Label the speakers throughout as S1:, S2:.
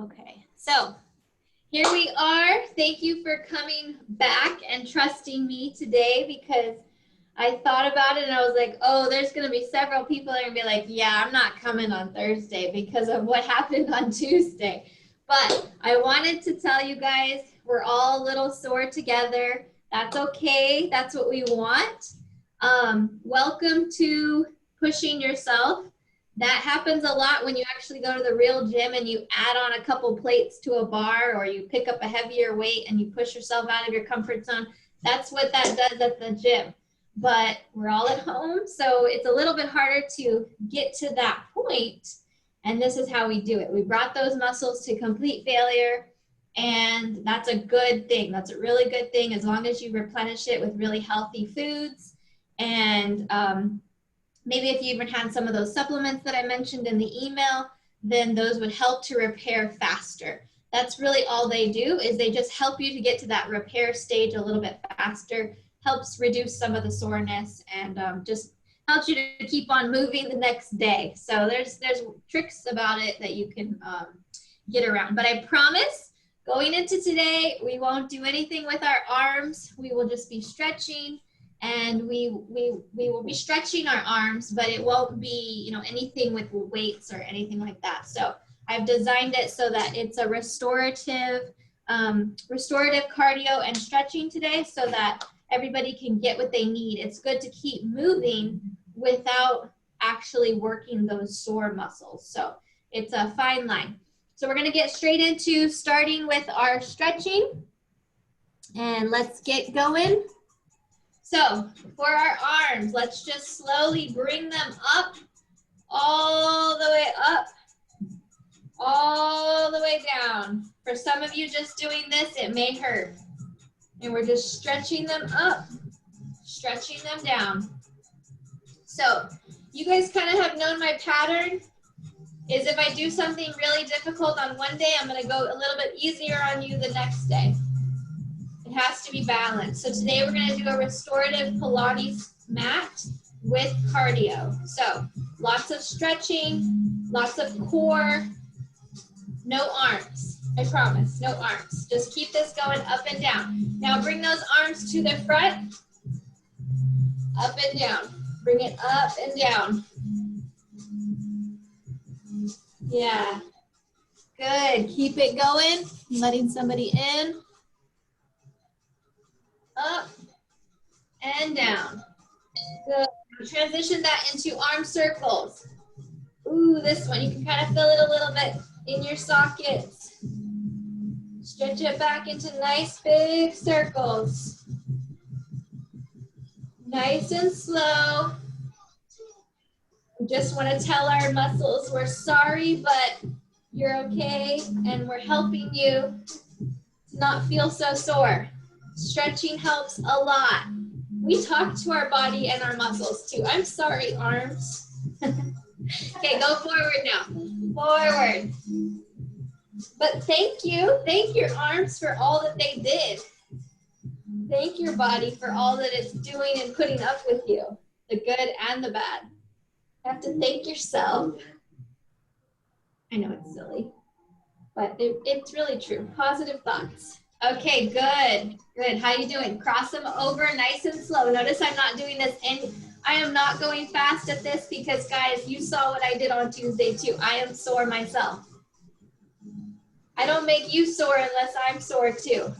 S1: Okay, so here we are. Thank you for coming back and trusting me today, because I thought about it and I was like, oh, there's going to be several people that are going to be like, yeah, I'm not coming on Thursday because of what happened on Tuesday. But I wanted to tell you guys, we're all a little sore together. That's okay. That's what we want. Welcome to Pushing Yourself. That happens a lot when you actually go to the real gym and you add on a couple plates to a bar, or you pick up a heavier weight and you push yourself out of your comfort zone. That's what that does at the gym. But we're all at home, so it's a little bit harder to get to that point. And this is how we do it. We brought those muscles to complete failure, and that's a good thing. That's a really good thing, as long as you replenish it with really healthy foods. And maybe if you even had some of those supplements that I mentioned in the email, then those would help to repair faster. That's really all they do, is they just help you to get to that repair stage a little bit faster, helps reduce some of the soreness, and just helps you to keep on moving the next day. So there's tricks about it that you can get around. But I promise, going into today, we won't do anything with our arms. We will just be stretching. And we will be stretching our arms, but it won't be, anything with weights or anything like that. So I've designed it so that it's a restorative cardio and stretching today, so that everybody can get what they need. It's good to keep moving without actually working those sore muscles. So it's a fine line. So we're gonna get straight into starting with our stretching, and let's get going. So for our arms, let's just slowly bring them up, all the way up, all the way down. For some of you just doing this, it may hurt. And we're just stretching them up, stretching them down. So you guys kind of have known my pattern, is if I do something really difficult on one day, I'm gonna go a little bit easier on you the next day. It has to be balanced. So today we're going to do a restorative Pilates mat with cardio. So lots of stretching, lots of core, no arms. I promise, no arms. Just keep this going up and down. Now bring those arms to the front, up and down. Bring it up and down. Yeah, good. Keep it going. Letting somebody in. Up and down. Good. Transition that into arm circles. Ooh, this one, you can kind of feel it a little bit in your sockets. Stretch it back into nice big circles. Nice and slow. We just want to tell our muscles we're sorry, but you're okay, and we're helping you to not feel so sore. Stretching helps a lot. We talk to our body and our muscles too. I'm sorry, arms. Okay, go forward now. Forward. But thank you. Thank your arms for all that they did. Thank your body for all that it's doing and putting up with you, the good and the bad. You have to thank yourself. I know it's silly, but it's really true. Positive thoughts. Okay, good, good. How you doing? Cross them over nice and slow. Notice I'm not doing this, and I am not going fast at this because, guys, you saw what I did on Tuesday too. I am sore myself. I don't make you sore unless I'm sore too.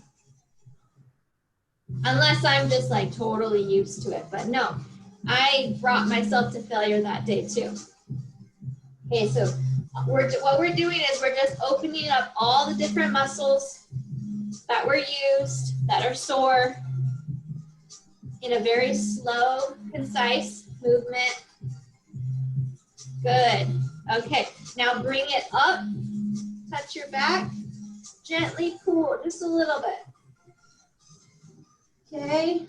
S1: Unless I'm just like totally used to it, but no, I brought myself to failure that day too. Okay, so what we're doing is we're just opening up all the different muscles that were used, that are sore, in a very slow, concise movement. Good. Okay, now bring it up, touch your back, gently pull just a little bit. Okay,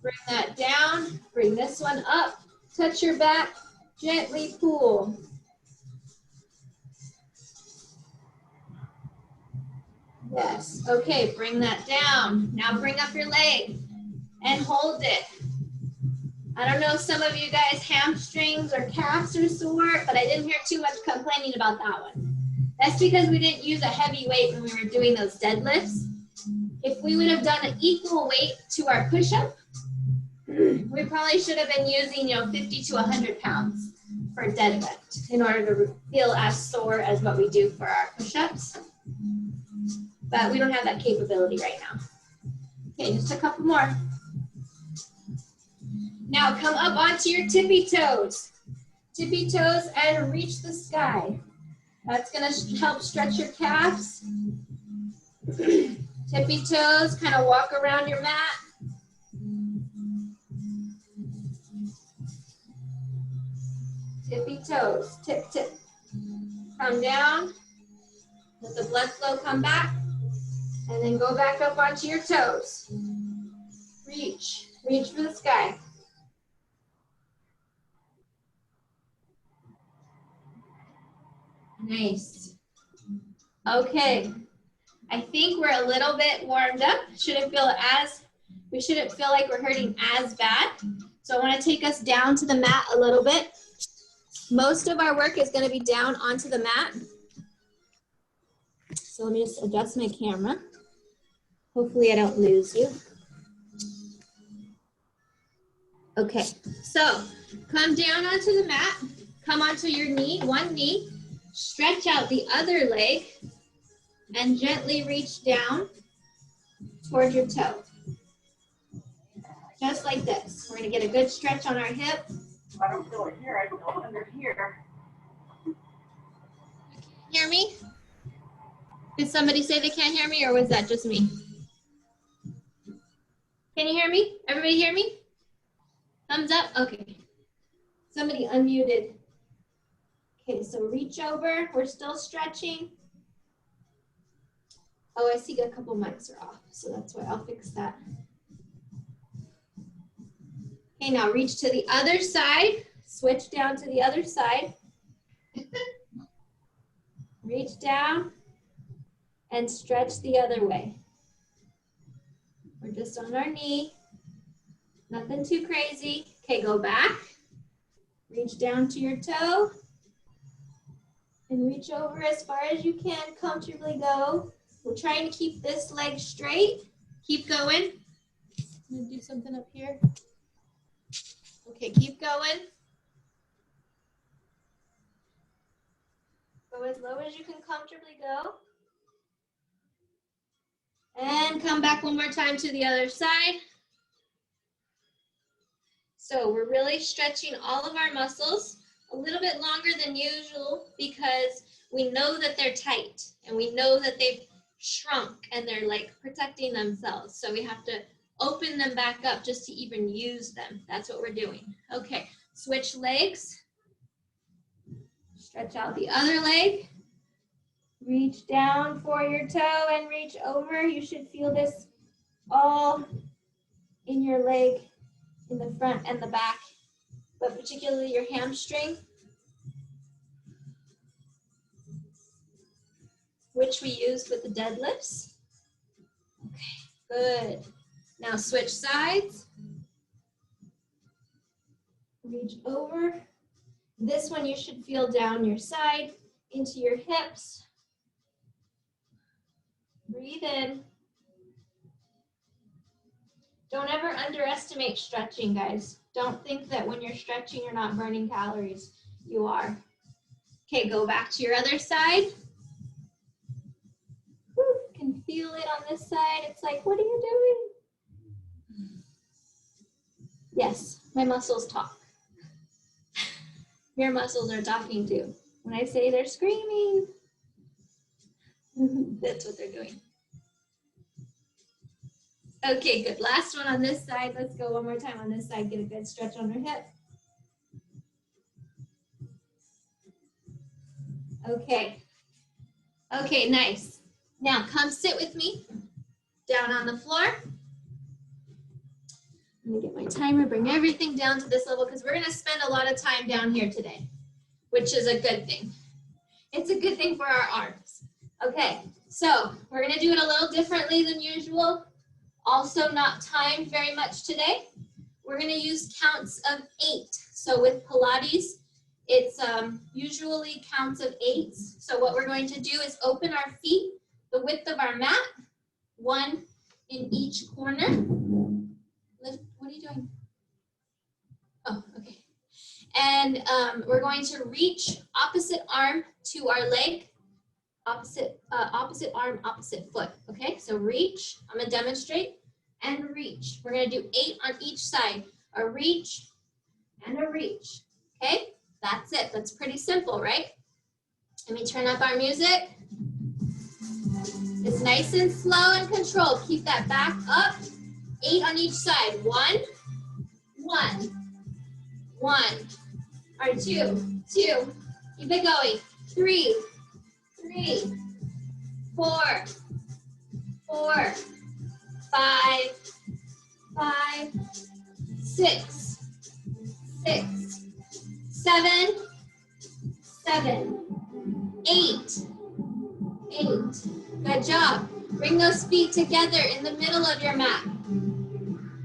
S1: bring that down, bring this one up, touch your back, gently pull. Yes, okay, bring that down. Now bring up your leg and hold it. I don't know if some of you guys hamstrings or calves are sore, but I didn't hear too much complaining about that one. That's because we didn't use a heavy weight when we were doing those deadlifts. If we would have done an equal weight to our push-up, we probably should have been using, 50 to 100 pounds for deadlift in order to feel as sore as what we do for our push-ups. But we don't have that capability right now. Okay, just a couple more. Now come up onto your tippy toes. Tippy toes and reach the sky. That's gonna help stretch your calves. Tippy toes, kind of walk around your mat. Tippy toes, tip, tip. Come down, let the blood flow come back, and then go back up onto your toes. Reach, reach for the sky. Nice. Okay, I think we're a little bit warmed up. We shouldn't feel like we're hurting as bad. So I want to take us down to the mat a little bit. Most of our work is going to be down onto the mat. So let me just adjust my camera. Hopefully I don't lose you. Okay, so come down onto the mat. Come onto your knee, one knee. Stretch out the other leg and gently reach down toward your toe. Just like this. We're going to get a good stretch on our hip.
S2: I don't feel it here, I feel it under here.
S1: Hear me? Did somebody say they can't hear me, or was that just me? Can you hear me? Everybody hear me? Thumbs up? Okay. Somebody unmuted. Okay, so reach over. We're still stretching. Oh, I see a couple mics are off, so that's why I'll fix that. Okay, now reach to the other side. Switch down to the other side. Reach down and stretch the other way. We're just on our knee. Nothing too crazy. Okay, go back. Reach down to your toe. And reach over as far as you can. Comfortably go. We're trying to keep this leg straight. Keep going. I'm going to do something up here. Okay, keep going. Go as low as you can comfortably go. And come back one more time to the other side. So we're really stretching all of our muscles a little bit longer than usual because we know that they're tight and we know that they've shrunk and they're like protecting themselves. So we have to open them back up just to even use them. That's what we're doing. Okay, switch legs. Stretch out the other leg. Reach down for your toe and reach over. You should feel this all in your leg, in the front and the back, but particularly your hamstring, which we used with the deadlifts. Okay, good. Now switch sides. Reach over. This one you should feel down your side into your hips. Breathe in. Don't ever underestimate stretching, guys. Don't think that when you're stretching, you're not burning calories. You are. Okay, go back to your other side. Woo, you can feel it on this side. It's like, what are you doing? Yes, my muscles talk. Your muscles are talking too. When I say they're screaming, that's what they're doing. Okay, good. Last one on this side. Let's go one more time on this side. Get a good stretch on her hip. Okay. Okay, nice. Now come sit with me down on the floor. Let me get my timer, bring everything down to this level because we're going to spend a lot of time down here today, which is a good thing. It's a good thing for our arms. Okay, so we're going to do it a little differently than usual. Also not timed very much today. We're going to use counts of 8. So with Pilates, It's usually counts of 8. So what we're going to do is open our feet the width of our mat, 1 in each corner. Lift, what are you doing? Oh, okay. And we're going to reach opposite arm to our leg, opposite arm, opposite foot. Okay, so reach. I'm gonna demonstrate and reach. We're gonna do 8 on each side. A reach and a reach. Okay, that's it. That's pretty simple, right? Let me turn up our music. It's nice and slow and controlled. Keep that back up. 8 on each side. 1, 1, 1. All right, 2, 2. Keep it going. 3, 3, 4, 4, 5, 5, 6, 6, 7, 7, 8, 8. Good job. Bring those feet together in the middle of your mat.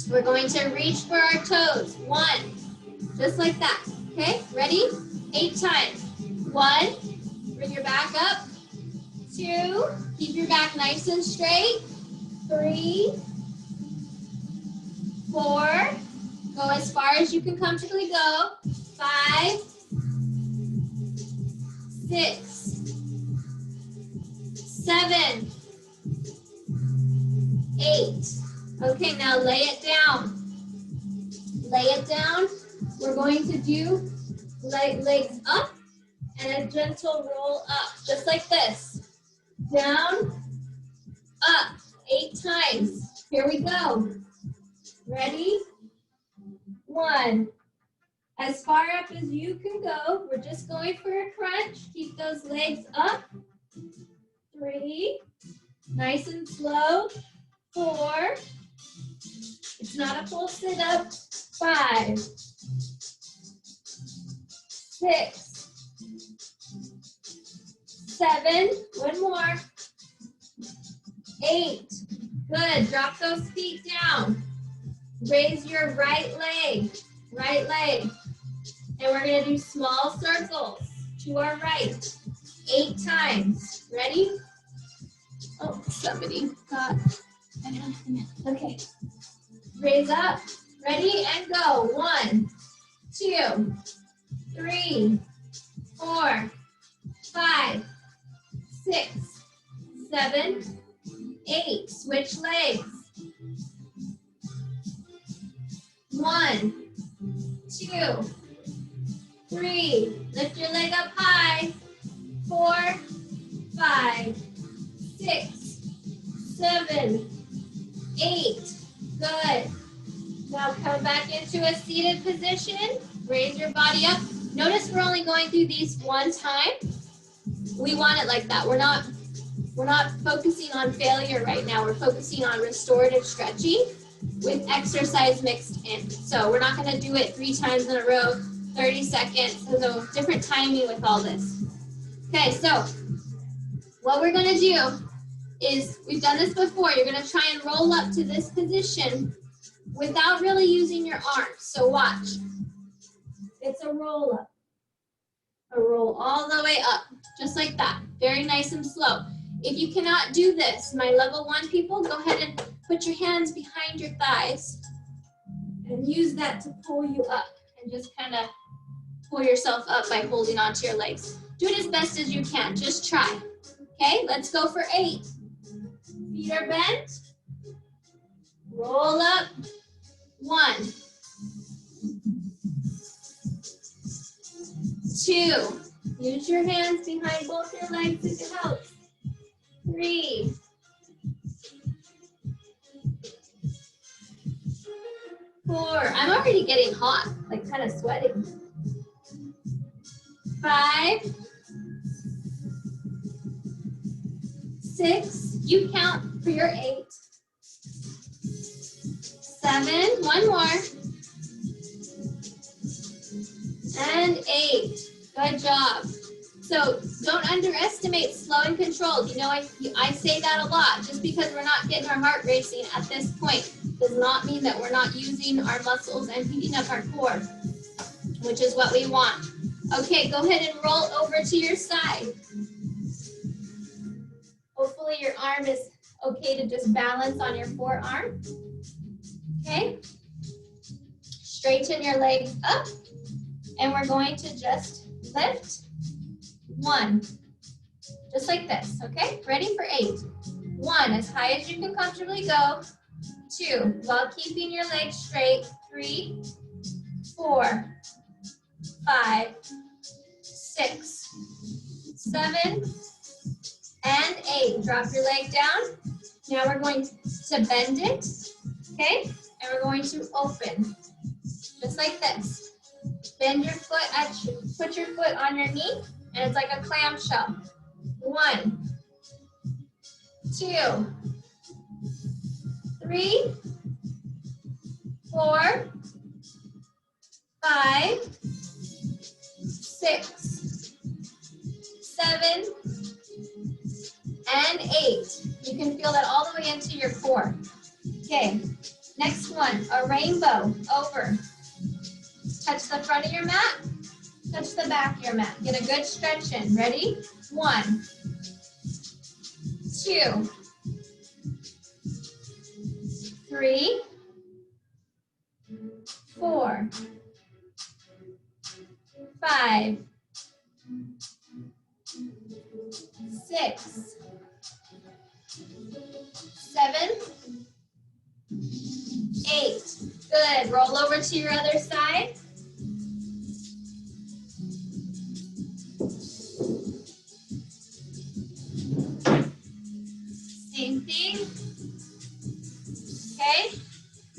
S1: We're going to reach for our toes. 1, just like that. Okay, ready? 8 times. 1, bring your back up. 2, keep your back nice and straight. 3, 4, go as far as you can comfortably go. 5, 6, 7, 8. Okay, now lay it down. Lay it down. We're going to do legs up and a gentle roll up, just like this. Down, up, 8 times. Here we go. Ready? 1. As far up as you can go. We're just going for a crunch. Keep those legs up. 3. Nice and slow. 4. It's not a full sit-up. 5. 6. 7. One more. 8. Good. Drop those feet down. Raise your right leg. Right leg. And we're going to do small circles to our right. 8 times. Ready? Oh, somebody got. Okay. Raise up. Ready and go. 1, 2, 3, 4, 5, 6, 7, 8. Switch legs. 1, 2, 3. Lift your leg up high. 4, 5, 6, 7, 8. Good. Now come back into a seated position. Raise your body up. Notice we're only going through these one time. We want it like that. We're not focusing on failure right now. We're focusing on restorative stretching with exercise mixed in. So we're not going to do it 3 times in a row, 30 seconds. There's a different timing with all this. Okay, so what we're going to do is, we've done this before, you're going to try and roll up to this position without really using your arms. So watch. It's a roll up. A roll all the way up, just like that. Very nice and slow. If you cannot do this, my level 1 people, go ahead and put your hands behind your thighs and use that to pull you up, and just kind of pull yourself up by holding onto your legs. Do it as best as you can. Just try. Okay, let's go for 8. Feet are bent. Roll up. 1, 2. Use your hands behind both your legs if it helps. 3. 4. I'm already getting hot, like kind of sweating. 5. 6. You count for your 8. 7. One more. And 8. Good job. So don't underestimate slow and controlled. You know, I say that a lot. Just because we're not getting our heart racing at this point does not mean that we're not using our muscles and heating up our core, which is what we want. Okay, go ahead and roll over to your side. Hopefully your arm is okay to just balance on your forearm. Okay. Straighten your legs up. And we're going to just lift. 1. Just like this, okay? Ready for 8. 1, as high as you can comfortably go. 2, while keeping your legs straight. 3, 4, 5, 6, 7, and 8. Drop your leg down. Now we're going to bend it, okay? And we're going to open, just like this. Bend your foot, put your foot on your knee, and it's like a clamshell. 1, 2, 3, 4, 5, 6, 7, and 8. You can feel that all the way into your core. Okay, next one, a rainbow, over. Touch the front of your mat, touch the back of your mat. Get a good stretch in. Ready? 1, 2, 3, 4, 5, 6, 7, 8. Good. Roll over to your other side. Same thing. Okay.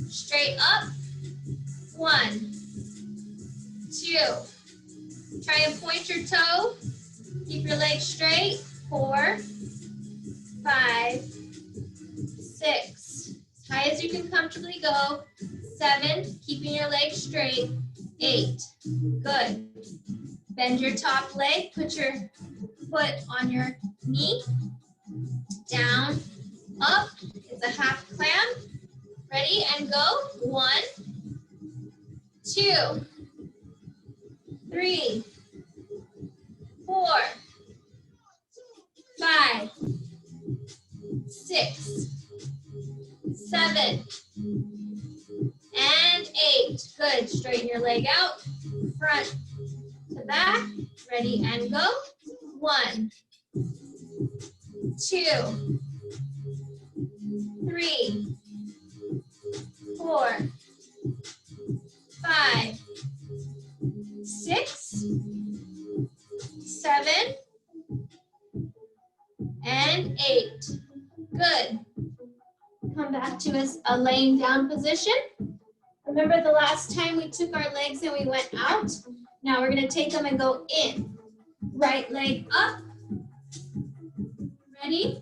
S1: Straight up. 1, 2. Try and point your toe. Keep your legs straight. 4, 5, 6. As high as you can comfortably go. 7. Keeping your legs straight. 8. Good. Bend your top leg. Put your foot on your knee. Down, up. It's a half clam. Ready and go. 1, 2, 3, 4, 5, 6, 7, and 8. Good. Straighten your leg out. Front to back. Ready and go. 1, 2, 3, 4, 5, 6, 7, and 8. Good. Come back to a laying down position. Remember the last time we took our legs and we went out? Now we're going to take them and go in. Right leg up. Ready?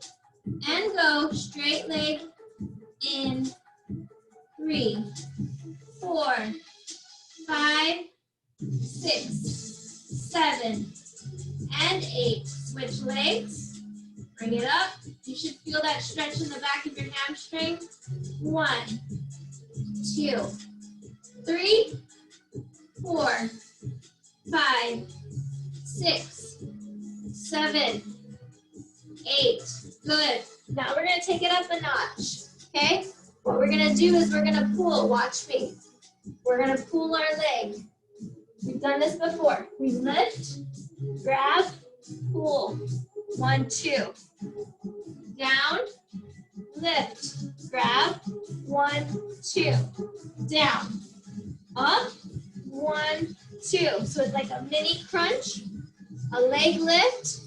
S1: And go. Straight leg in. 3, 4, 5, 6, 7, and 8. Switch legs. Bring it up. You should feel that stretch in the back of your hamstring. 1, 2, 3, 4, 5, 6, 7, 8. Good. Now we're going to take it up a notch. Okay? What we're going to do is we're going to pull. Watch me. We're going to pull our leg. We've done this before. We lift, grab, pull. 1, 2. Down, lift, grab. 1, 2. Down, up. 1, 2. So it's like a mini crunch, a leg lift,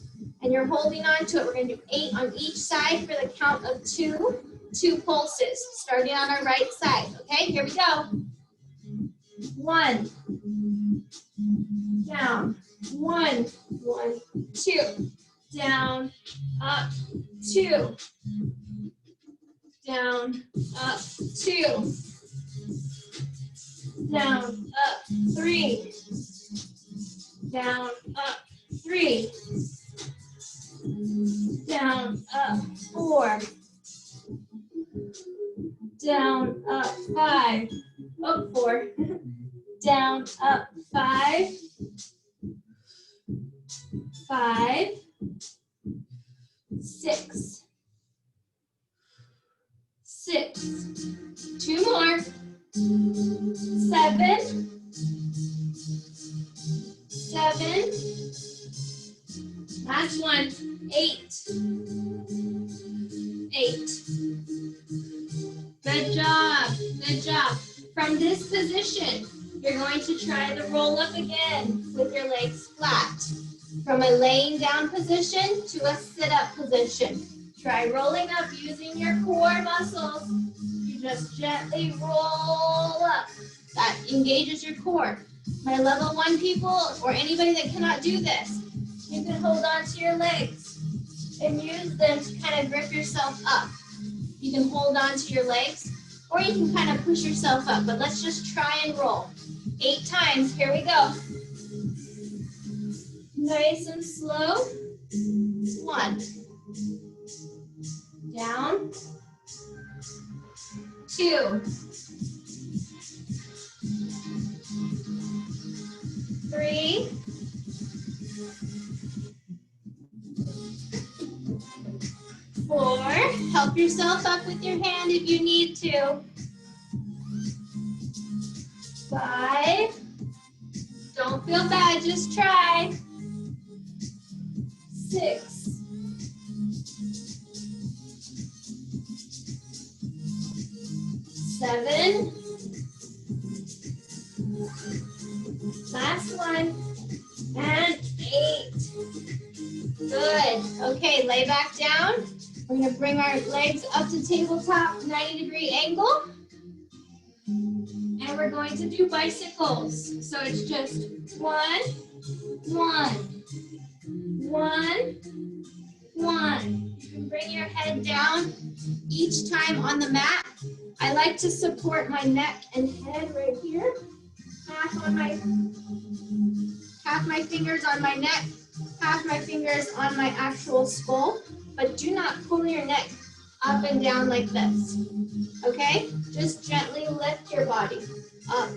S1: and you're holding on to it. We're going to do 8 on each side for the count of 2. 2 pulses, starting on our right side. Okay, here we go. 1, down, 1, 1, 2, down, up, 2, down, up, 2, down, up, 3, down, up, 3, down, up, 4, down, up, 5, up, 4, down, up, 5, 5, 6, 6. 2 more. 7, 7. Last one. 8. 8. Good job. Good job. From this position, you're going to try the roll up again with your legs flat. From a laying down position to a sit-up position. Try rolling up using your core muscles. You just gently roll up. That engages your core. My level 1 people or anybody that cannot do this, you can hold on to your legs and use them to kind of grip yourself up. You can hold on to your legs or you can kind of push yourself up, but let's just try and roll. 8 times, here we go. Nice and slow. 1. Down. 2. 3. 4. Help yourself up with your hand if you need to. 5. Don't feel bad, just try. 6. 7. Last one. And 8. Good. Okay, lay back down. We're going to bring our legs up to tabletop, 90-degree angle. And we're going to do bicycles. So it's just 1, 1, 1, 1. You can bring your head down each time on the mat. I like to support my neck and head right here. Half my fingers on my neck, half my fingers on my actual skull, but do not pull your neck up and down like this, okay? Just gently lift your body up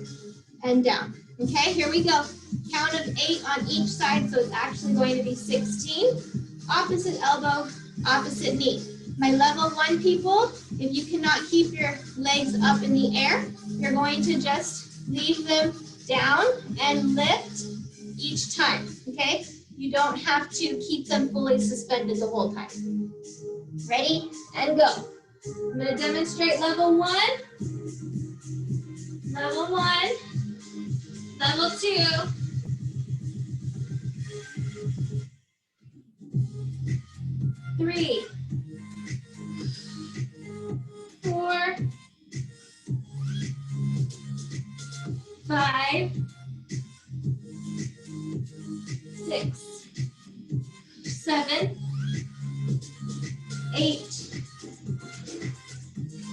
S1: and down, okay? Here we go. Count of 8 on each side, so it's actually going to be 16. Opposite elbow, opposite knee. My level 1 people, if you cannot keep your legs up in the air, you're going to just leave them down and lift each time, okay? You don't have to keep them fully suspended the whole time. Ready? And go. I'm going to demonstrate level 1, level 1, level 2, three, 4, 5, 6, 7, 8.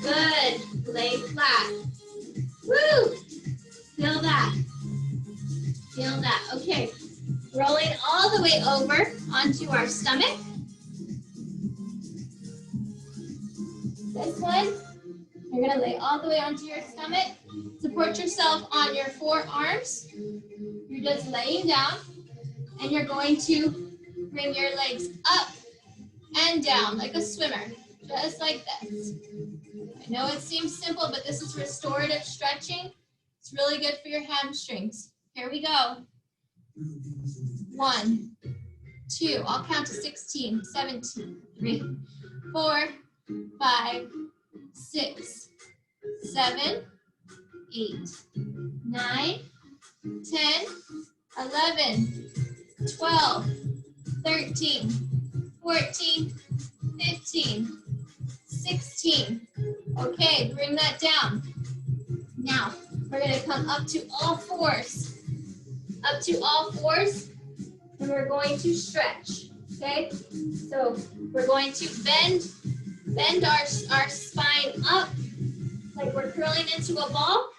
S1: Good. Lay flat. Woo! Feel that. Feel that. Okay. Rolling all the way over onto our stomach. This one, you're going to lay all the way onto your stomach. Support yourself on your forearms. You're just laying down, and you're going to bring your legs up and down like a swimmer, just like this. I know it seems simple, but this is restorative stretching. It's really good for your hamstrings. Here we go. 1, 2, I'll count to 16, 17, 3, 4, 5, 6, 7, 8, 9, 10, 11, 12, 13, 14, 15, 16. Okay, bring that down. Now, we're going to come up to all fours. Up to all fours, and we're going to stretch, okay? So we're going to bend our spine up like we're curling into a ball,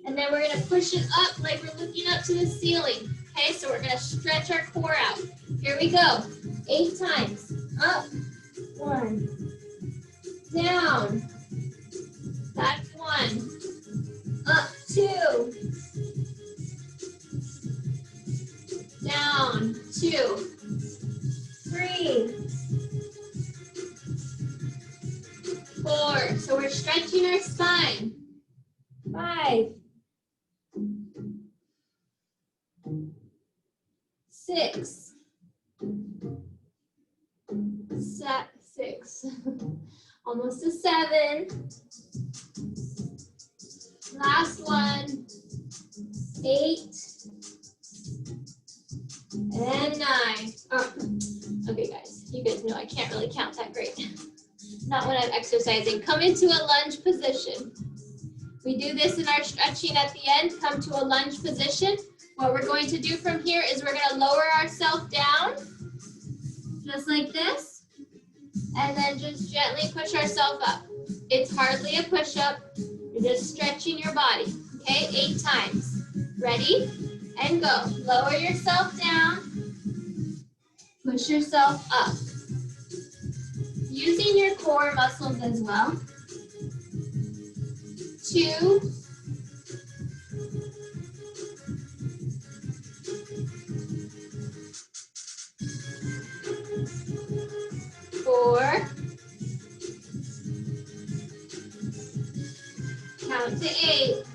S1: and then we're going to push it up like we're looking up to the ceiling, okay? So we're going to stretch our core out. Here we go. 8 times. Up, 1, down, that's 1, up, 2, down, 2, 4. So we're stretching our spine. 5, 6, 6, almost a 7. Last one, 8, and 9. Oh. Okay, guys, you guys know I can't really count that great. Not when I'm exercising. Come into a lunge position. We do this in our stretching at the end. Come to a lunge position. What we're going to do from here is we're going to lower ourselves down, just like this, and then just gently push ourselves up. It's hardly a push-up. You're just stretching your body, okay? 8 times. Ready? And go. Lower yourself down. Push yourself up. Using your core muscles as well. 2, 4, count to 8,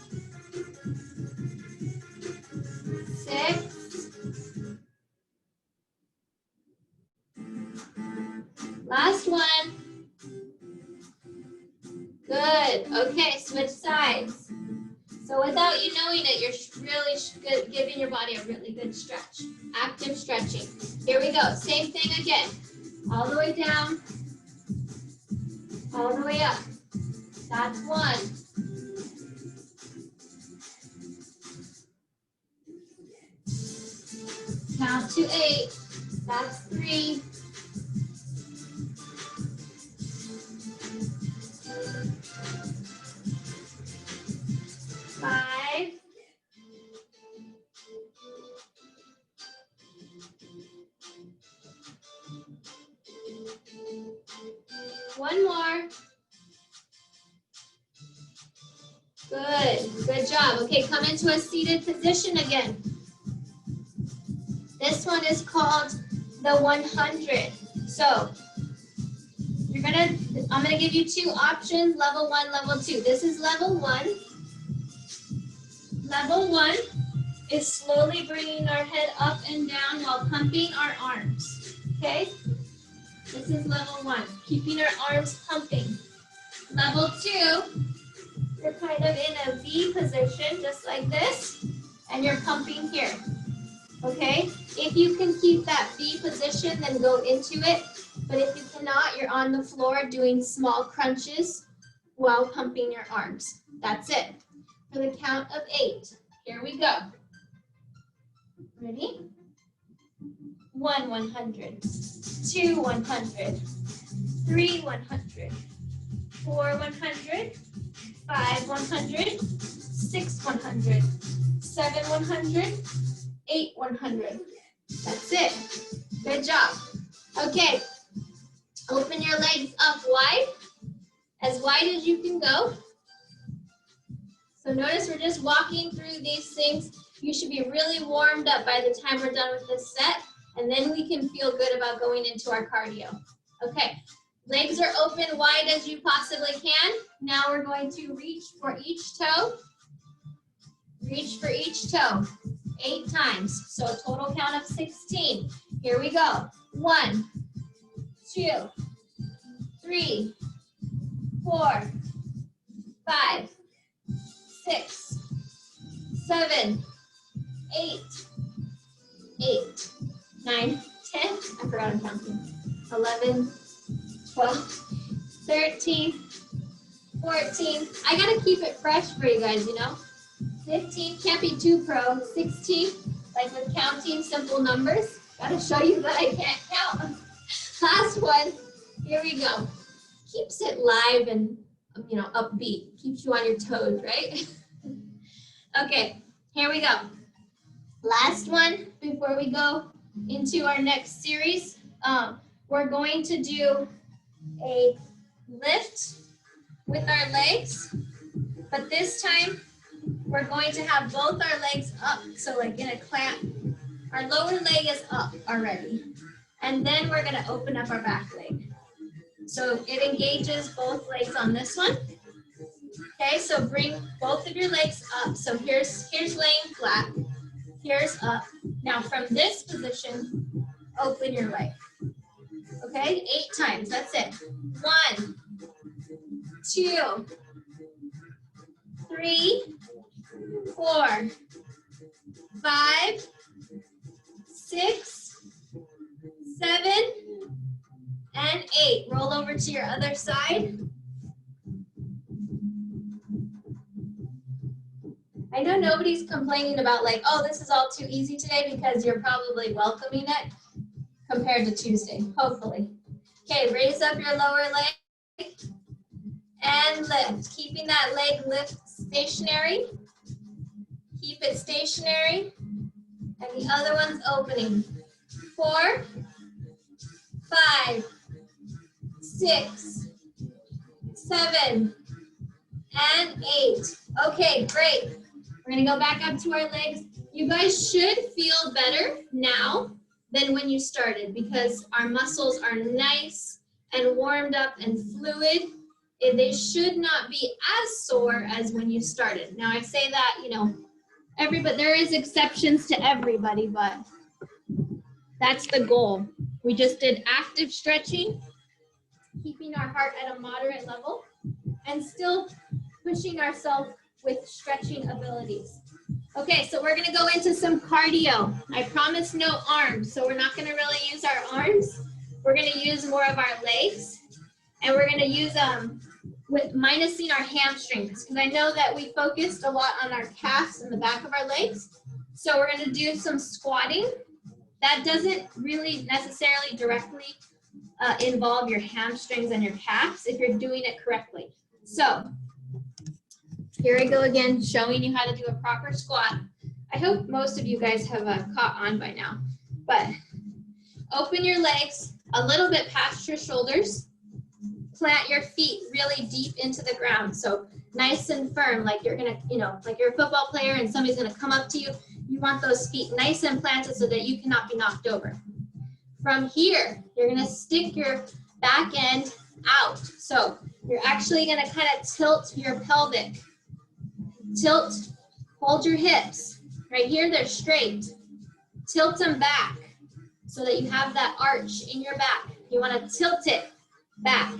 S1: 6, last one. Good. Okay, switch sides. So without you knowing it, you're really giving your body a really good stretch. Active stretching. Here we go. Same thing again. All the way down. All the way up. That's 1. Count to 8. That's 3. 5. 1 more. Good. Good job. Okay, come into a seated position again. This one is called the 100. So I'm gonna give you 2 options, level 1, level 2. This is level 1. Level 1 is slowly bringing our head up and down while pumping our arms, okay? This is level 1, keeping our arms pumping. Level 2, you're kind of in a V position, just like this, and you're pumping here, okay? If you can keep that V position, then go into it. But if you cannot, you're on the floor doing small crunches while pumping your arms. That's it. For the count of 8. Here we go. Ready? 1, 100. 2, 100. 3, 100. 4, 100. 5, 100. 6, 100. 7, 100. 8, 100. That's it. Good job. Okay. Open your legs up wide as you can go. So notice we're just walking through these things. You should be really warmed up by the time we're done with this set, and then we can feel good about going into our cardio. Okay, legs are open wide as you possibly can. Now we're going to reach for each toe. Reach for each toe 8 times. So a total count of 16. Here we go. 1, 2, 3, 4, 5, 6, 7, 8, 9, 10. I forgot I'm counting. 11, 12, 13, 14. I gotta keep it fresh for you guys, you know. 15, can't be too pro. 16, like with counting simple numbers. Gotta show you that I can't count. Last one, here we go. Keeps it live and, you know, upbeat. Keeps you on your toes, right? Okay, here we go. Last one before we go into our next series. We're going to do a lift with our legs, but this time we're going to have both our legs up. So like in a clamp, our lower leg is up already. And then we're gonna open up our back leg. So it engages both legs on this one. Okay, so bring both of your legs up. So here's laying flat. Here's up. Now from this position, open your leg. Okay, 8 times. That's it. 1, 2, 3, 4, 5, 6, 7, and 8. Roll over to your other side. I know nobody's complaining about like, oh, this is all too easy today, because you're probably welcoming it compared to Tuesday, hopefully. Okay, raise up your lower leg and lift. Keeping that leg lift stationary. Keep it stationary. And the other one's opening. 4, 5, 6, 7, and 8. Okay, great. We're gonna go back up to our legs. You guys should feel better now than when you started, because our muscles are nice and warmed up and fluid. They should not be as sore as when you started. Now I say that, you know, there is exceptions to everybody, but that's the goal. We just did active stretching, keeping our heart at a moderate level, and still pushing ourselves with stretching abilities. Okay, so we're gonna go into some cardio. I promise no arms, so we're not gonna really use our arms. We're gonna use more of our legs, and we're gonna use with minusing our hamstrings, because I know that we focused a lot on our calves and the back of our legs. So we're gonna do some squatting. That doesn't really necessarily directly involve your hamstrings and your calves if you're doing it correctly. So here we go again, showing you how to do a proper squat. I hope most of you guys have caught on by now, but open your legs a little bit past your shoulders. Plant your feet really deep into the ground. So nice and firm, like you're gonna, you know, like you're a football player and somebody's gonna come up to you. You want those feet nice and planted so that you cannot be knocked over. From here, you're gonna stick your back end out. So you're actually gonna kind of tilt your pelvic. Tilt, hold your hips. Right here, they're straight. Tilt them back so that you have that arch in your back. You wanna tilt it back.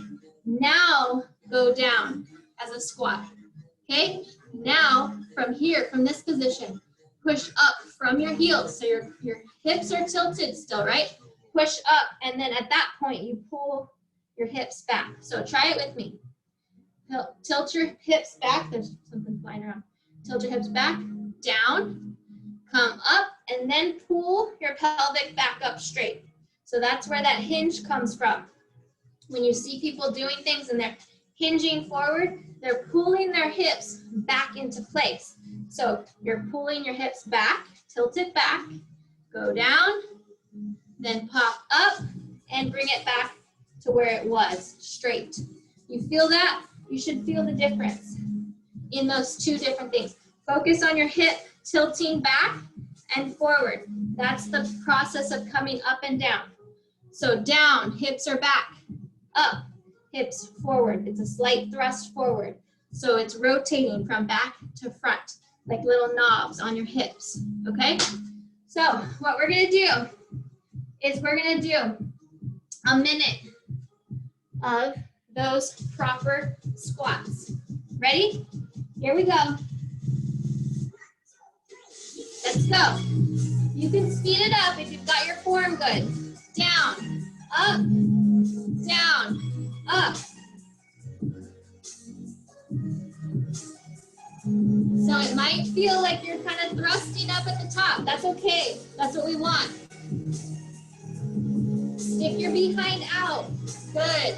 S1: Now go down as a squat, okay? Now from here, from this position, push up from your heels. So your hips are tilted still, right? Push up, and then at that point you pull your hips back. So try it with me. Tilt your hips back. There's something flying around. Tilt your hips back, down, come up, and then pull your pelvic back up straight. So that's where that hinge comes from. When you see people doing things and they're hinging forward, they're pulling their hips back into place. So you're pulling your hips back, tilt it back, go down, then pop up and bring it back to where it was, straight. You feel that? You should feel the difference in those two different things. Focus on your hip tilting back and forward. That's the process of coming up and down. So down, hips are back. Up, hips forward. It's a slight thrust forward. So it's rotating from back to front, like little knobs on your hips, okay? So what we're gonna do is we're gonna do a minute of those proper squats. Ready? Here we go. Let's go. You can speed it up if you've got your form good. Down, up, down, up. So it might feel like you're kind of thrusting up at the top. That's okay. That's what we want. Stick your behind out. Good.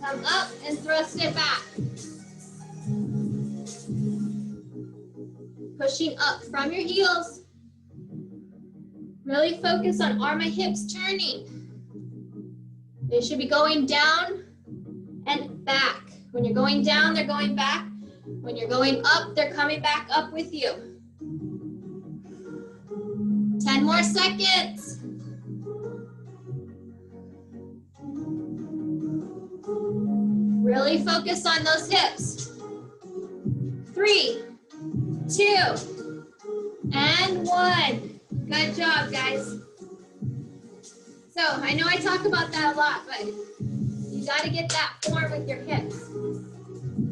S1: Come up and thrust it back. Pushing up from your heels. Really focus on, are my hips turning? They should be going down and back. When you're going down, they're going back. When you're going up, they're coming back up with you. 10 more seconds. Really focus on those hips. 3, 2, and 1. Good job, guys. So I know I talk about that a lot, but you got to get that form with your hips.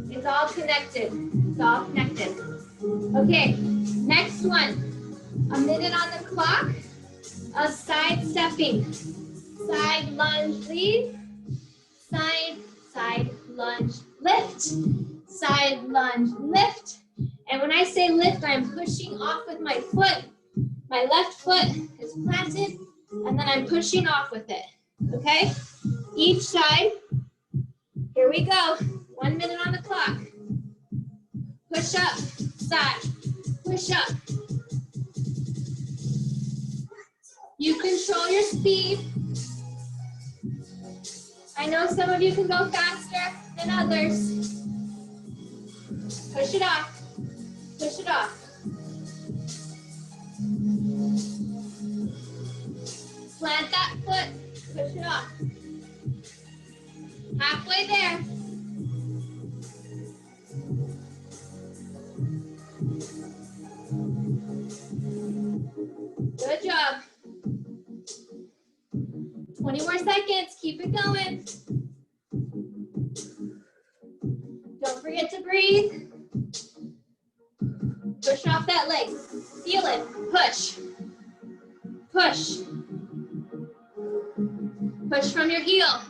S1: It's all connected. It's all connected. Okay, next one. A minute on the clock of side stepping. Side lunge lead. Side lunge lift. Side lunge lift. And when I say lift, I'm pushing off with my foot. My left foot is planted, and then I'm pushing off with it. Okay? Each side. Here we go. 1 minute on the clock. Push up, side, push up. You control your speed. I know some of you can go faster than others. Push it off, push it off. Plant that foot, push it off. Halfway there. Good job. 20 more seconds, keep it going. Don't forget to breathe. Push off that leg. Feel it. Push. Push. Push from your heel.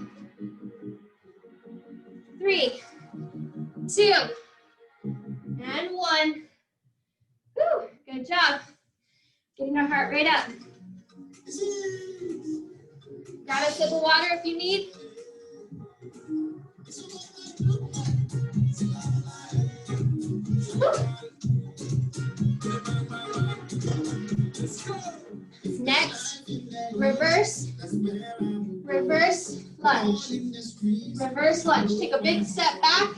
S1: 3, 2, and 1. Woo, good job. Getting our heart rate up. Grab a sip of water if you need. Woo. Next, reverse lunge. Reverse lunge. Take a big step back,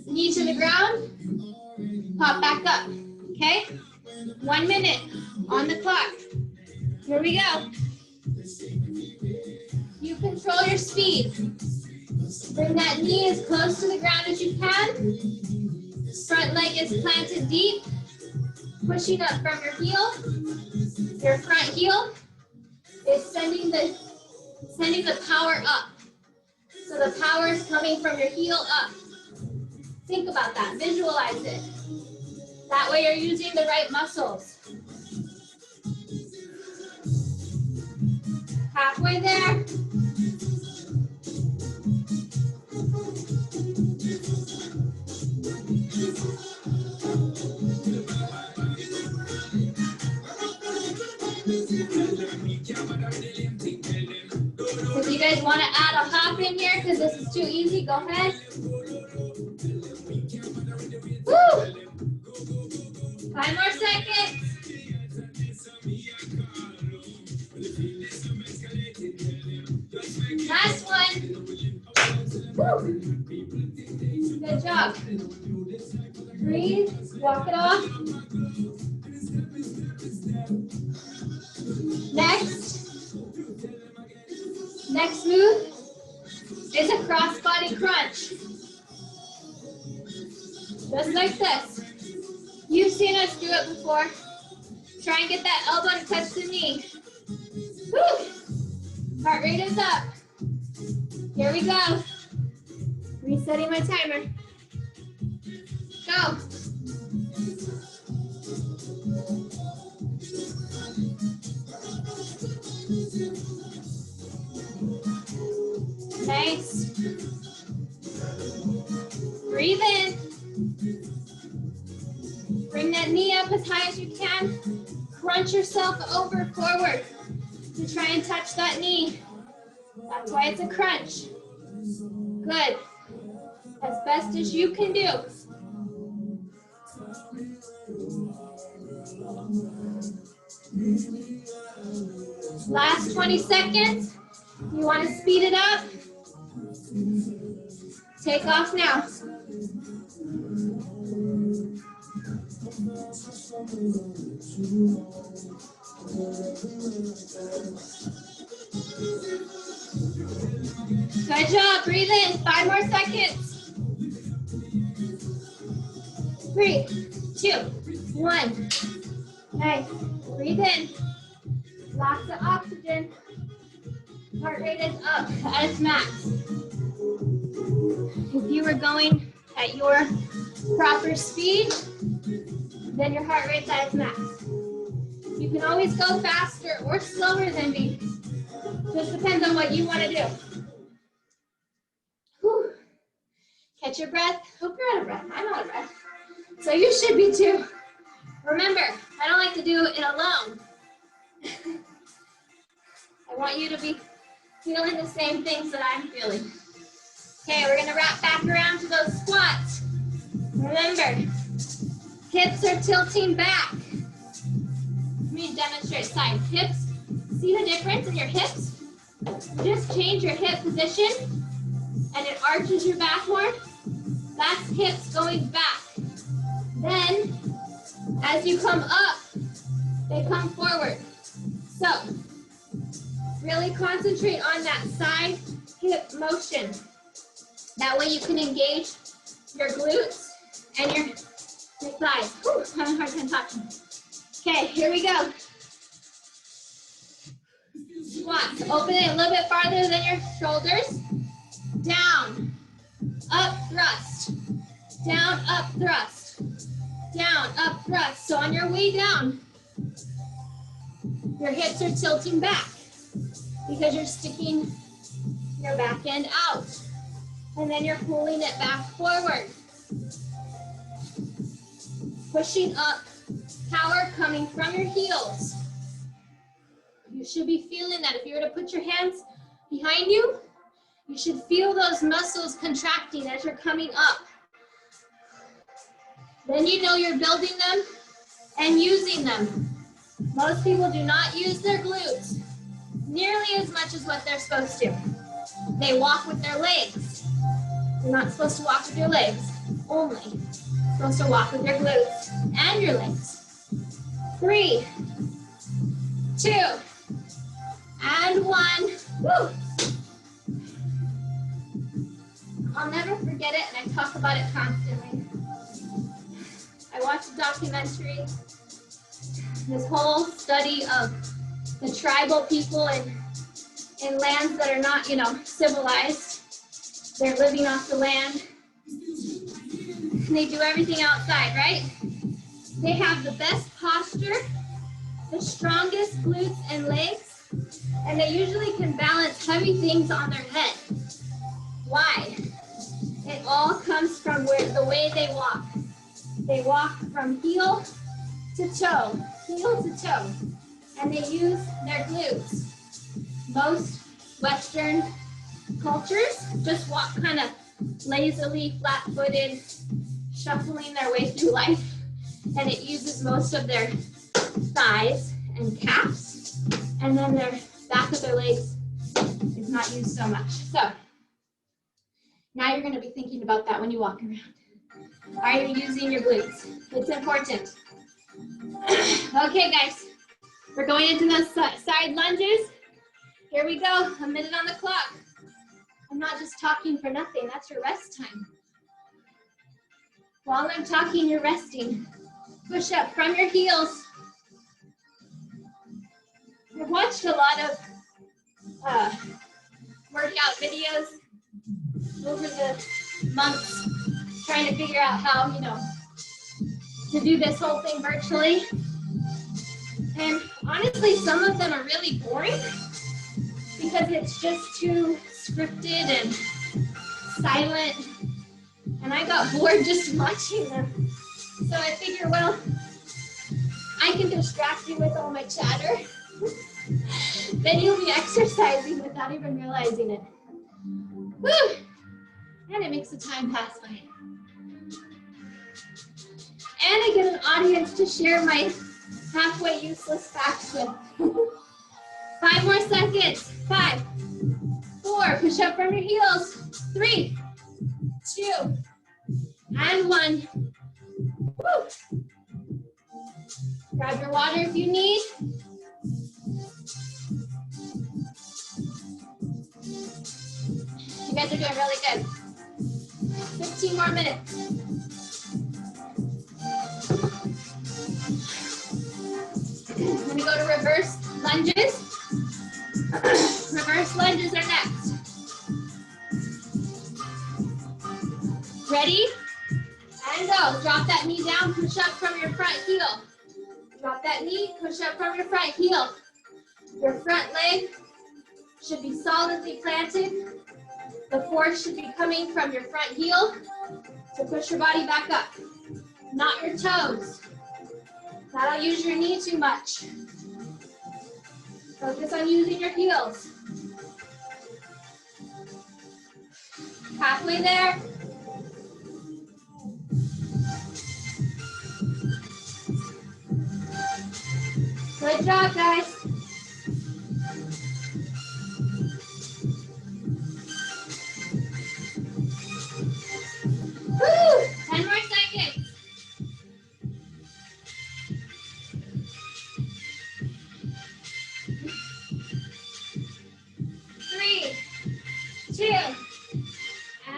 S1: knee to the ground, pop back up, okay? 1 minute on the clock. Here we go. You control your speed. Bring that knee as close to the ground as you can. Front leg is planted deep, pushing up from your heel. Your front heel is sending the power up. So the power is coming from your heel up. Think about that, visualize it. That way you're using the right muscles. Halfway there. If you guys want to add a hop in here because this is too easy, go ahead. Woo! 5 more seconds. Last one. Woo! Good job. Breathe, walk it off. Next move is a crossbody crunch. Just like this. You've seen us do it before. Try and get that elbow to touch the knee. Woo! Heart rate is up. Here we go. Resetting my timer. Go. Nice. Breathe in. Bring that knee up as high as you can. Crunch yourself over forward to try and touch that knee. That's why it's a crunch. Good. As best as you can do. Last 20 seconds. You want to speed it up? Take off now. Good job. breathe in. 5 more seconds. 3, 2, 1. Nice. Breathe in. Lots of oxygen. Heart rate is up at its max. If you were going at your proper speed, then your heart rate's at its max. You can always go faster or slower than me. Just depends on what you want to do. Whew. Catch your breath. Hope you're out of breath. I'm out of breath. So you should be too. Remember, I don't like to do it alone. I want you to be feeling the same things that I'm feeling. Okay, we're gonna wrap back around to those squats. Remember, hips are tilting back. Let me demonstrate side. Hips, see the difference in your hips? You just change your hip position and it arches your back more. That's hips going back. Then, as you come up, they come forward. So, really concentrate on that side hip motion. That way you can engage your glutes and your thighs. Whew, I'm having a hard time talking. Okay, here we go. Squats. Open it a little bit farther than your shoulders. Down, up, thrust. Down, up, thrust. Down, up, thrust. So on your way down, your hips are tilting back because you're sticking your back end out. And then you're pulling it back forward. Pushing up, power coming from your heels. You should be feeling that. If you were to put your hands behind you, you should feel those muscles contracting as you're coming up. Then you know you're building them and using them. Most people do not use their glutes nearly as much as what they're supposed to. They walk with their legs. You're not supposed to walk with your legs only. You're supposed to walk with your glutes and your legs. 3, 2, and 1. Woo! I'll never forget it, and I talk about it constantly. I watched a documentary, this whole study of the tribal people in lands that are not, civilized. They're living off the land. They do everything outside, right? They have the best posture, the strongest glutes and legs, and they usually can balance heavy things on their head. Why? It all comes from the way they walk. They walk from heel to toe, and they use their glutes. Most Western cultures just walk kind of lazily, flat-footed, shuffling their way through life, and it uses most of their thighs and calves, and then their back of their legs is not used so much. So now you're going to be thinking about that when you walk around. Are you using your glutes? It's important. Okay, guys, we're going into those side lunges. Here we go, a minute on the clock. I'm not just talking for nothing, that's your rest time. While I'm talking, you're resting. Push up from your heels. I've watched a lot of workout videos over the months, trying to figure out how, to do this whole thing virtually. And honestly, some of them are really boring because it's just too scripted and silent. And I got bored just watching them. So I figure, well, I can distract you with all my chatter. Then you'll be exercising without even realizing it. Woo! And it makes the time pass by. And I get an audience to share my halfway useless facts with. 5 more seconds. 5, 4, push up from your heels. 3, 2, and 1. Woo! Grab your water if you need. guys are doing really good. 15 more minutes. I'm gonna go to reverse lunges. Reverse lunges are next. Ready? And go. Drop that knee down, push up from your front heel. Drop that knee, push up from your front heel. Your front leg should be solidly planted. The force should be coming from your front heel to push your body back up, not your toes. That'll use your knee too much. Focus on using your heels. Halfway there. Good job, guys. Woo! 10 more seconds. 3, 2,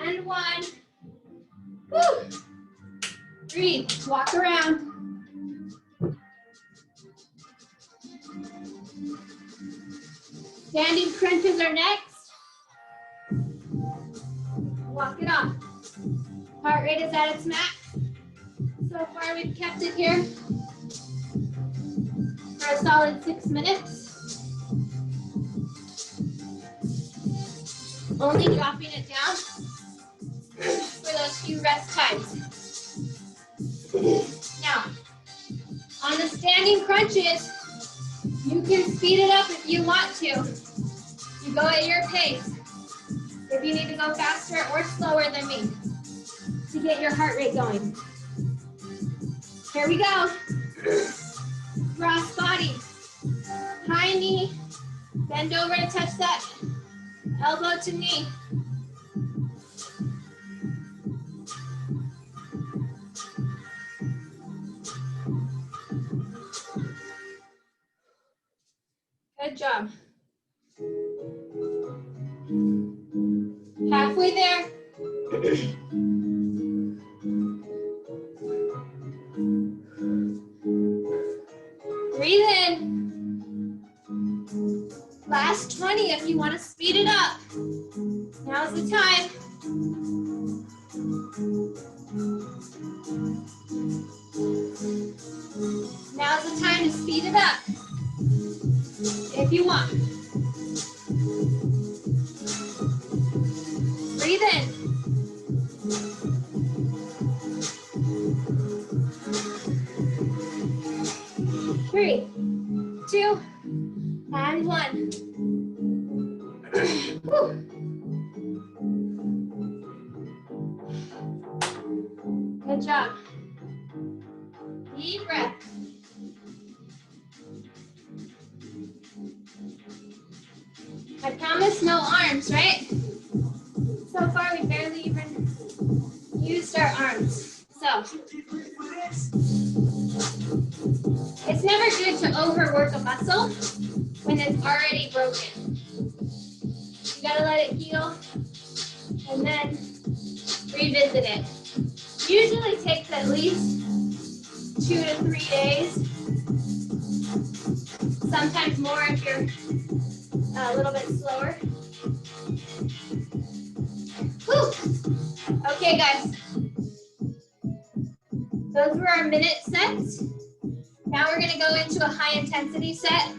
S1: and 1. Woo! Breathe. Walk around. Standing crunches are next. Walk it off. Heart rate is at its max. So far, we've kept it here for a solid 6 minutes. Only dropping it down for those few rest times. Now, on the standing crunches, you can speed it up if you want to. You go at your pace. If you need to go faster or slower than me to get your heart rate going. Here we go. Cross body. High knee. Bend over to touch that elbow to knee. Good job. Halfway there. Breathe in. Last 20 if you want to speed it up. Now's the time. Now's the time to speed it up. If you want. Breathe in. Three, 2, and 1. Good job. Deep breath. I promise no arms, right? So far, we barely even used our arms. So, it's never good to overwork a muscle when it's already broken. You gotta let it heal and then revisit it. Usually takes at least 2 to 3 days. Sometimes more if you're a little bit slower. Whew. Okay, guys. Those were our minute sets. Now we're going to go into a high intensity set.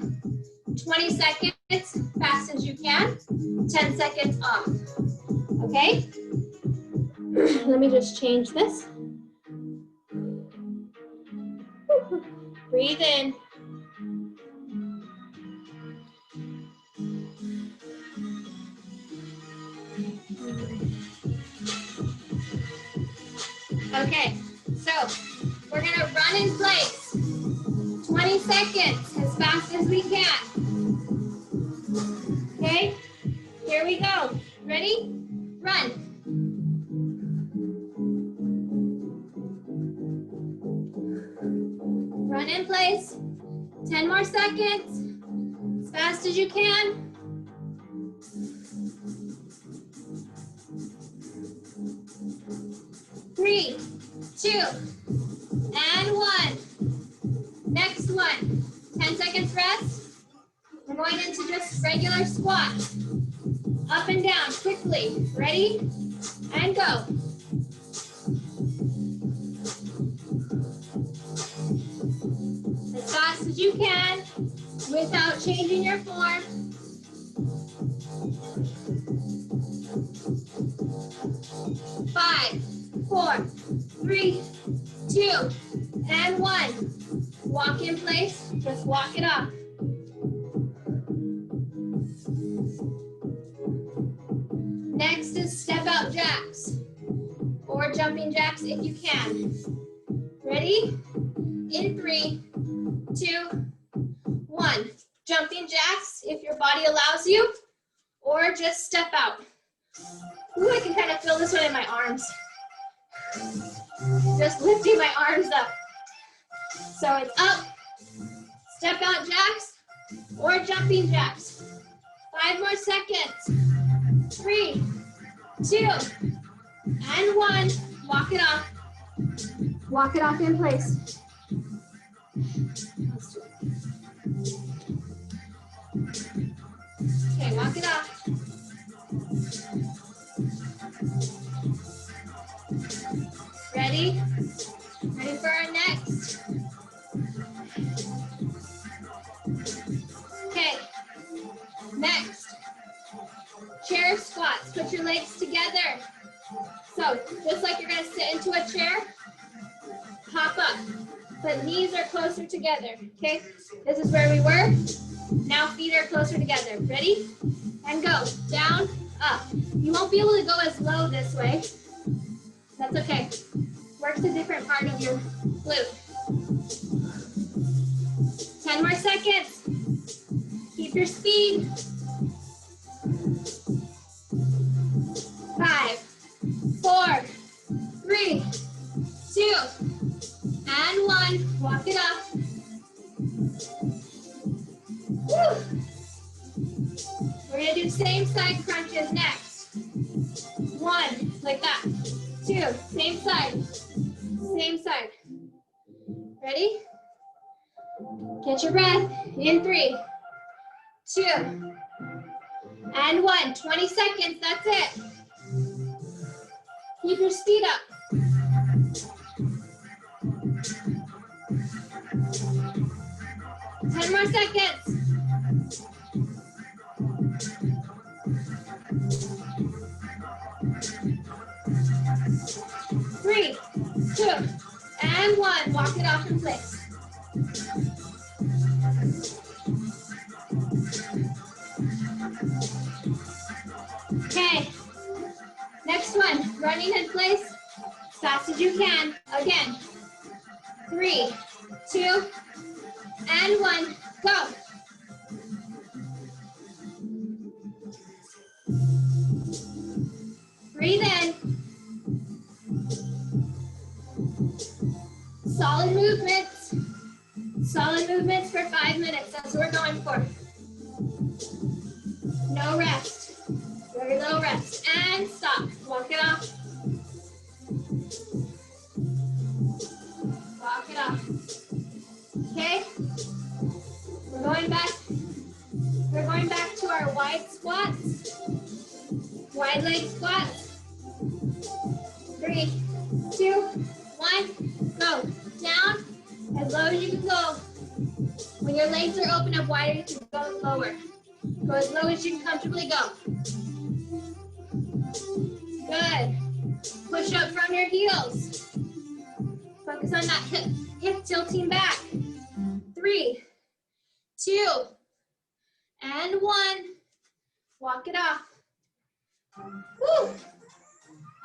S1: 20 seconds, fast as you can. 10 seconds off. Okay? Let me just change this. Breathe in. Okay, so we're gonna run in place. 20 seconds, as fast as we can. Okay, here we go. Ready? Run. Run in place. 10 more seconds, as fast as you can. 2, and 1. Next one, 10 seconds rest. We're going into just regular squat. Up and down, quickly. Ready? And go. As fast as you can, without changing your form. 5, 4, 3, 2, and 1. Walk in place, just walk it off. Next is step out jacks or jumping jacks if you can. Ready? In 3, 2, 1. Jumping jacks if your body allows you, or just step out. Ooh, I can kind of feel this one in my arms. Just lifting my arms up. So it's up, step out jacks, or jumping jacks. 5 more seconds. 3, 2, and 1. Walk it off. Walk it off in place. Okay, walk it off. Ready? Ready for our next. Okay, next. Chair squats. Put your legs together. So, just like you're going to sit into a chair, hop up. But knees are closer together, okay? This is where we were. Now feet are closer together. Ready? And go. Down, up. You won't be able to go as low this way. That's okay. Works a different part of your glute. 10 more seconds. Keep your speed. 5, 4, 3, 2, and 1. Walk it off. Woo. We're going to do same side crunches next. 1, like that. 2, same side. Same side. Ready? Catch your breath. In 3, 2, and 1. 20 seconds, that's it. Keep your speed up. 10 more seconds. 3, 2, and 1. Walk it off in place. Okay. Next one. Running in place as fast as you can. Again. 3, 2, and 1. Go. Breathe in. Solid movements. Solid movements for 5 minutes. That's what we're going for. No rest. Very little rest. And stop. Walk it off. Walk it off. Okay? We're going back to our wide squats. Wide leg squats. 3, 2, 1, go. Down as low as you can go. When your legs are open up wider, you can go lower. Go as low as you can comfortably go. Good. Push up from your heels. Focus on that hip tilting back. 3, 2, and 1. Walk it off. Woo.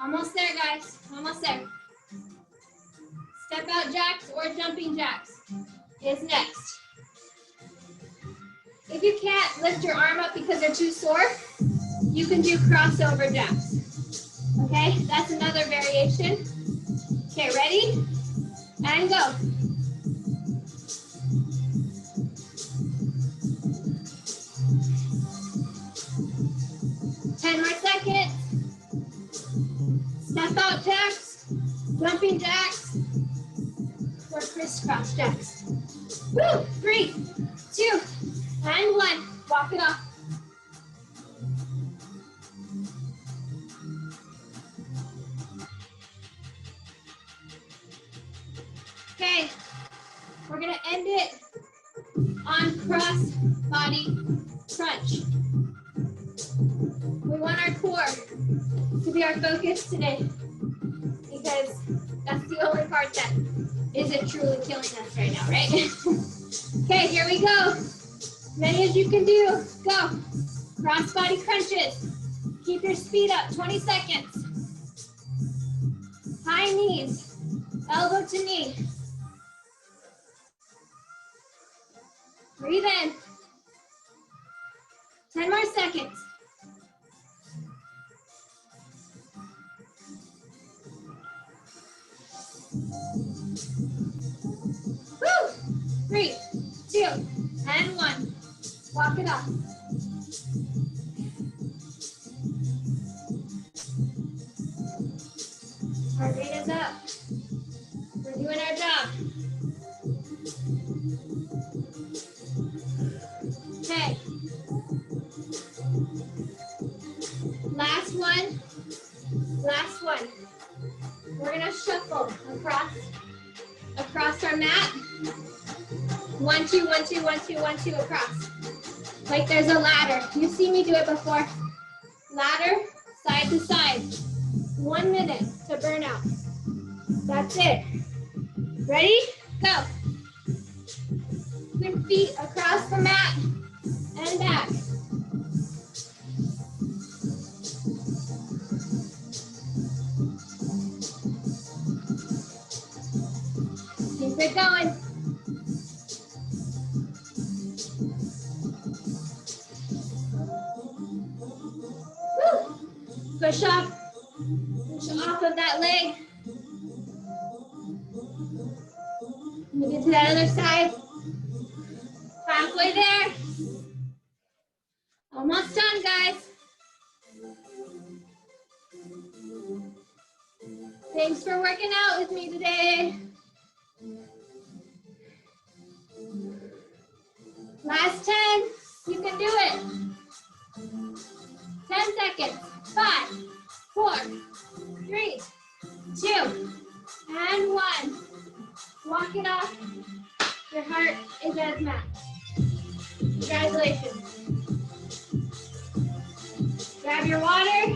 S1: Almost there, guys. Almost there. Step out jacks or jumping jacks is next. If you can't lift your arm up because they're too sore, you can do crossover jacks. Okay, that's another variation. Okay, ready? And go. Ten more seconds. Step out jacks Jumping jacks or crisscross jacks. Woo! 3, 2, and 1. Walk it off. Okay, we're gonna end it on cross body crunch. We want our core to be our focus today because that's the only part that isn't truly killing us right now, right? Okay, here we go. Many as you can do. Go. Cross body crunches. Keep your speed up. 20 seconds. High knees. Elbow to knee. Breathe in. 10 more seconds. Woo! 3, 2, and 1. Walk it off. Heart rate is up. We're doing our job. Okay. Last one. Last one. We're gonna shuffle across our mat. 1, 2, 1, 2, 1, 2, 1, 2 across. Like there's a ladder. You've seen me do it before. Ladder, side to side. 1 minute to burn out. That's it. Ready? Go. Quick feet across the mat and back. Keep it going. Woo. Push off of that leg. Move it to that other side. Halfway there. Almost done, guys. Thanks for working out with me today. Last 10. You can do it. 10 seconds. 5, 4, 3, 2, and 1. Walk it off. Your heart is at max. Congratulations. Grab your water.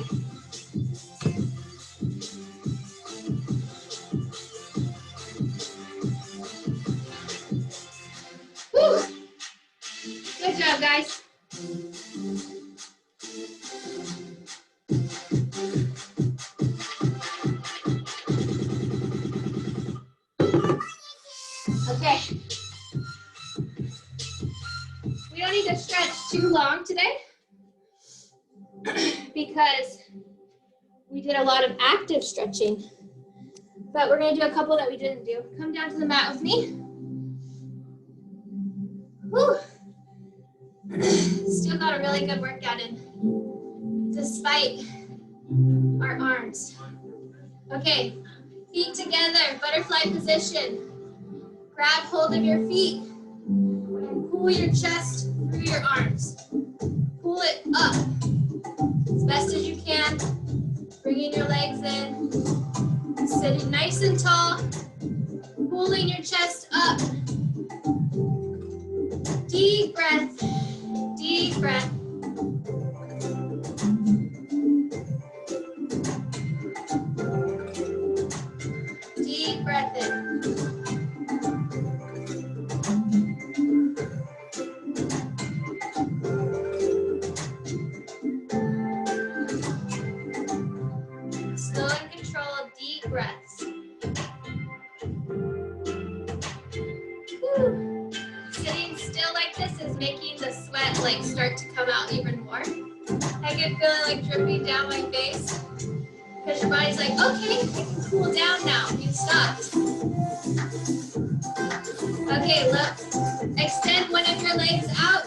S1: Woo. Good job, guys. Okay. We don't need to stretch too long today because we did a lot of active stretching. But we're going to do a couple that we didn't do. Come down to the mat with me. Woo. Still got a really good workout in, despite our arms. Okay, feet together, butterfly position. Grab hold of your feet and pull your chest through your arms. Pull it up as best as you can. Bringing your legs in. Sitting nice and tall. Pulling your chest up. Deep breath. Deep breath. Deep breath in. Slow and controlled deep breaths. Woo. Sitting still like this is making the sweat like start to come out even more. I can feel it like dripping down my face because your body's like, okay, I can cool down now. You stopped. Okay, look. Extend one of your legs out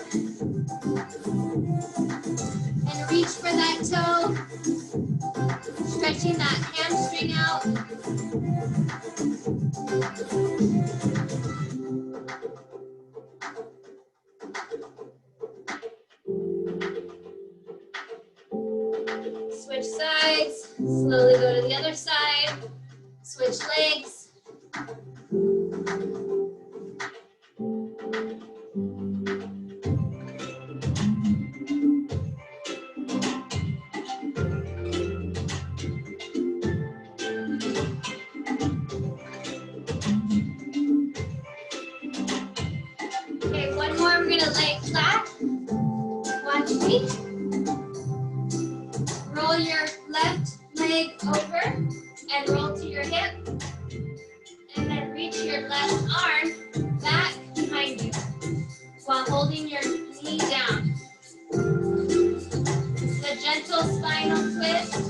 S1: and reach for that toe. stretching that hamstring out. Switch sides, slowly go to the other side, switch legs. Okay, one more, we're gonna lay flat. Watch me. Roll your left leg over and roll to your hip. And then reach your left arm back behind you while holding your knee down. This is a gentle spinal twist.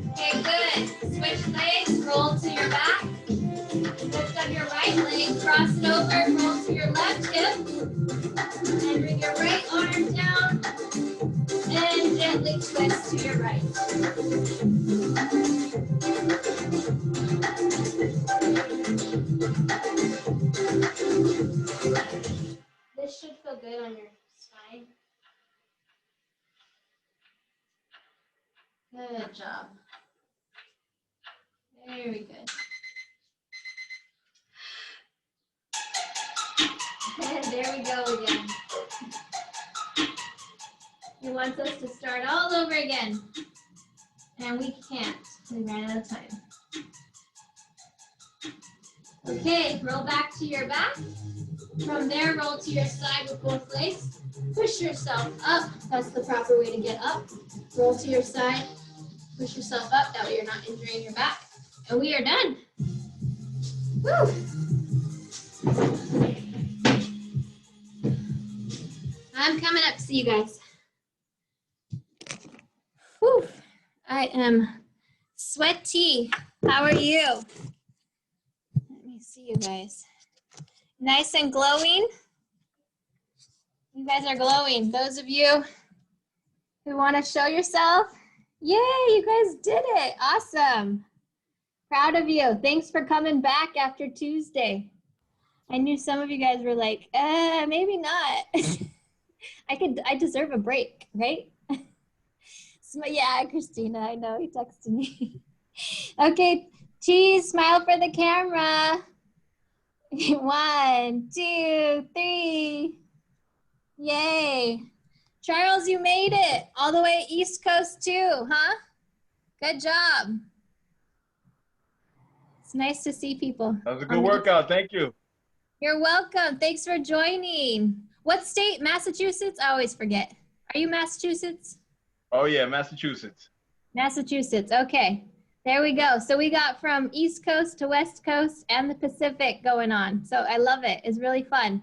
S1: Okay, good. Switch legs, roll to your back. Lift up your right leg, cross it over, roll to your left hip. And bring your right arm down and gently twist to your right. This should feel good on your spine. Good job. Very good. And there we go again. He wants us to start all over again. And we can't. We ran out of time. Okay, roll back to your back. From there, roll to your side with both legs. Push yourself up. That's the proper way to get up. Roll to your side. Push yourself up. That way you're not injuring your back. And we are done. Woo! I'm coming up to see you guys. Whew. I am sweaty. How are you? Let me see you guys. Nice and glowing. You guys are glowing. Those of you who want to show yourself, yay, you guys did it. Awesome. Proud of you. Thanks for coming back after Tuesday. I knew some of you guys were like, maybe not. I deserve a break, right? So, yeah, Christina, I know, he texted me. Okay, cheese, smile for the camera. 1, 2, 3. Yay. Charles, you made it all the way East Coast too, huh? Good job. It's nice to see people.
S3: That was a good workout. Thank you.
S1: You're welcome. Thanks for joining. What state? Massachusetts? I always forget. Are you Massachusetts?
S3: Oh, yeah, Massachusetts.
S1: Massachusetts. Okay. There we go. So we got from East Coast to West Coast and the Pacific going on. So I love it. It's really fun.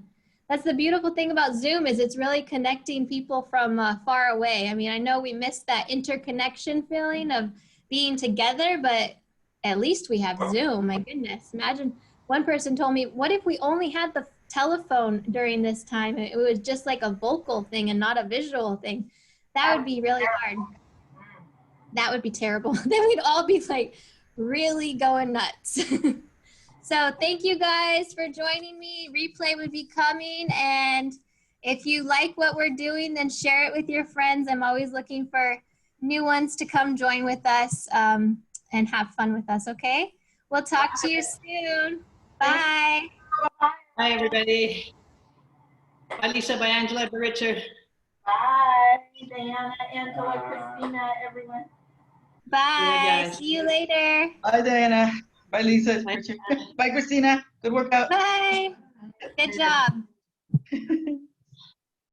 S1: That's the beautiful thing about Zoom is it's really connecting people from far away. I mean, I know we missed that interconnection feeling of being together, but at least we have Zoom. My goodness. Imagine one person told me, what if we only had the telephone during this time? It was just like a vocal thing and not a visual thing. That would be really hard. That would be terrible. Then we'd all be like really going nuts. So thank you guys for joining me. Replay would be coming. And if you like what we're doing, then share it with your friends. I'm always looking for new ones to come join with us and have fun with us, okay? We'll talk to you soon. Bye.
S4: Hi, everybody. Bye, Lisa. Bye, Angela. Bye, Richard.
S2: Bye, Diana, Angela, Christina, everyone.
S1: Bye. See you later.
S5: Bye, Diana. Bye, Lisa.
S4: Bye.
S5: Bye, Christina. Good workout.
S1: Bye. Good job.